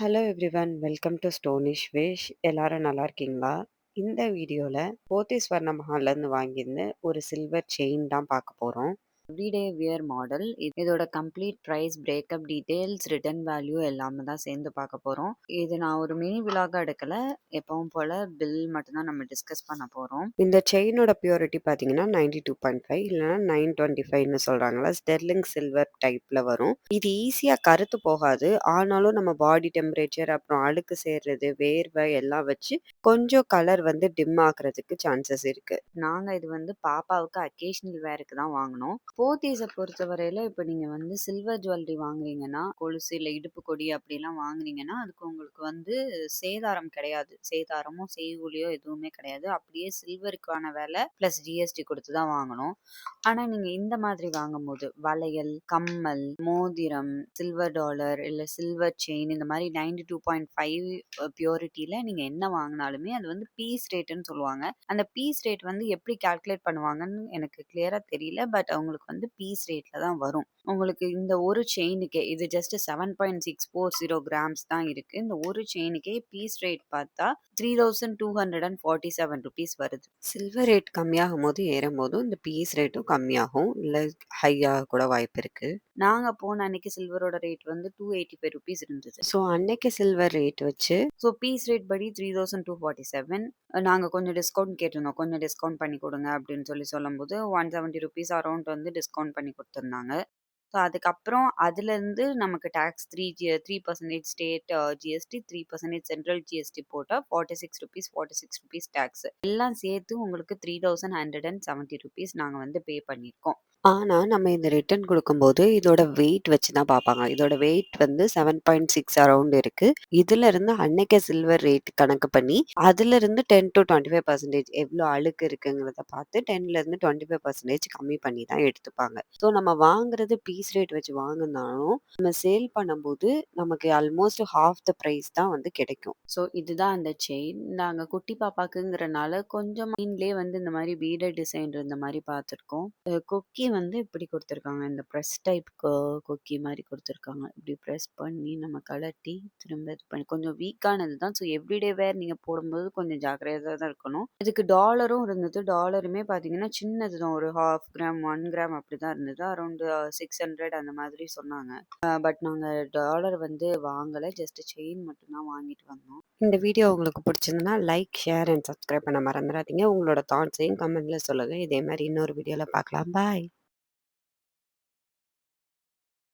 Hello everyone, welcome to Stonish Wish. எல்லாரும் நல்லா இருக்கீங்களா? இந்த வீடியோவில் போத்தீஸ் ஸ்வர்ண மஹால்லேருந்து வாங்கியிருந்த ஒரு சில்வர் செயின் தான் பார்க்க போகிறோம். Everyday wear model. இதோட complete price, breakup details, return value எல்லாமே தான் சேர்ந்து பார்க்க போகிறோம். இது நான் ஒரு மினி விலாக எடுக்கல, எப்பவும் போல் பில் மட்டும்தான் நம்ம டிஸ்கஸ் பண்ண போகிறோம். இந்த செயினோட பியூரிட்டி பார்த்தீங்கன்னா 92.5 இல்லைனா 925ன்னு சொல்கிறாங்களா, ஸ்டெர்லிங் சில்வர் டைப்பில் வரும். இது ஈஸியாக கருத்து போகாது, ஆனாலும் நம்ம பாடி டெம்பரேச்சர் அப்புறம் அழுக்கு சேர்றது வேர்வை எல்லாம் வச்சு கொஞ்சம் கலர் வந்து டிம் ஆகுறதுக்கு சான்சஸ் இருக்கு. நாங்கள் இது வந்து பாப்பாவுக்கு அக்கேஷனல் வேருக்கு தான் வாங்கினோம். போத்தீஸை பொறுத்தவரையில இப்போ நீங்கள் வந்து சில்வர் ஜுவல்லரி வாங்குறீங்கன்னா, கொலுசு இல்லை இடுப்பு கொடி அப்படிலாம் வாங்குறீங்கன்னா, அதுக்கு உங்களுக்கு வந்து சேதாரம் கிடையாது. சேதாரமோ செய்கூலியோ எதுவுமே கிடையாது. அப்படியே சில்வருக்கான விலை ப்ளஸ் ஜிஎஸ்டி கொடுத்து தான் வாங்கணும். ஆனால் நீங்கள் இந்த மாதிரி வாங்கும்போது வளையல், கம்மல், மோதிரம், சில்வர் டாலர் இல்லை சில்வர் செயின் இந்த மாதிரி 92.5 பியூரிட்டியில் நீங்கள் என்ன வாங்கினாலுமே அது வந்து பீஸ் ரேட்டுன்னு சொல்லுவாங்க. அந்த பீஸ் ரேட் வந்து எப்படி கால்குலேட் பண்ணுவாங்கன்னு எனக்கு கிளியராக தெரியல. பட் அவங்களுக்கு வந்து பீஸ் ரேட்டில் தான் வரும். உங்களுக்கு இந்த ஒரு செயினுக்கே இது ஜஸ்ட் 7.640 கிராம்ஸ் தான் இருக்கு. இந்த ஒரு செயினுக்கே பீஸ் ரேட் பார்த்தா 3247 ருபீஸ் வருது. சில்வர் ரேட் கம்மியாகும் போது ஏறும் போதும் இந்த பீஸ் ரேட்டும் கம்மியாகும், இல்லை ஹையாக கூட வாய்ப்பு இருக்கு. நாங்கள் போன அன்னைக்கு சில்வரோட ரேட் வந்து 285 ருபீஸ் இருந்தது. ஸோ அன்னைக்கு சில்வர் ரேட் வச்சு பீஸ் ரேட் படி 3247. நாங்கள் கொஞ்சம் டிஸ்கவுண்ட் கேட்டிருந்தோம், கொஞ்சம் டிஸ்கவுண்ட் பண்ணி கொடுங்க அப்படின்னு சொல்லும்போது 170 ருபீஸ் அரௌண்ட் வந்து டிஸ்கவுண்ட் பண்ணி கொடுத்துருந்தாங்க. ஸோ அதுக்கப்புறம் அதுலேருந்து நமக்கு tax 3% state GST, 3% central GST போட்டால் 46 ருபீஸ் டேக்ஸ் எல்லாம் சேர்த்து உங்களுக்கு 3170 ருபீஸ் நாங்கள் வந்து பே பண்ணியிருக்கோம். ஆனால் நம்ம இந்த ரிட்டர்ன் கொடுக்கும்போது இதோட வெயிட் வச்சு தான் பார்ப்பாங்க. இதோட வெயிட் வந்து 7.6 அரௌண்ட் இருக்குது. இதுலேருந்து அன்னைக்கு சில்வர் ரேட் கணக்கு பண்ணி அதுலேருந்து 10 to 25% எவ்வளோ அழுக்கு இருக்குங்கிறத பார்த்து 10லேருந்து 25% கம்மி பண்ணி தான் எடுத்துப்பாங்க. ஸோ நம்ம வாங்குறது பீஸ் ரேட் வச்சு வாங்கினாலும் நம்ம சேல் பண்ணும்போது நமக்கு ஆல்மோஸ்ட் ஹாஃப் த ப்ரைஸ் தான் வந்து கிடைக்கும். ஸோ இதுதான் அந்த செயின். நாங்கள் குட்டி பாப்பாக்குங்கிறனால கொஞ்சம் மைண்ட்லேயே வந்து இந்த மாதிரி பீடட் டிசைன் இருந்த மாதிரி பார்த்துருக்கோம். கொக்கி வந்து இப்படி கொடுத்துருக்காங்க, இந்த ப்ரெஸ் டைப் கொக்கி மாதிரி கொடுத்துருக்காங்க. இப்படி ப்ரெஸ் பண்ணி நம்ம கலட்டி திரும்ப இது பண்ணி கொஞ்சம் வீக்கானது தான். ஸோ எவ்ரிடே வேர் நீங்கள் போடும்போது கொஞ்சம் ஜாக்கிரதையாக தான் இருக்கணும். இதுக்கு டாலரும் இருந்தது. டாலருமே பார்த்தீங்கன்னா சின்னது தான், ஒரு 1/2 கிராம் 1 கிராம் அப்படி தான் இருந்தது. அரௌண்ட் 600 அந்த மாதிரி சொன்னாங்க. பட் நாங்கள் டாலர் வந்து வாங்கலை, ஜஸ்ட் செயின் மட்டும்தான் வாங்கிட்டு வந்தோம். இந்த வீடியோ உங்களுக்கு பிடிச்சிருந்தா லைக், ஷேர் அண்ட் சப்ஸ்கிரைப் பண்ண மறந்துடாதீங்க. உங்களோட தாட்ஸையும் கமெண்ட்ல சொல்லுங்கள். இதே மாதிரி இன்னொரு வீடியோவில் பார்க்கலாம். பாய்.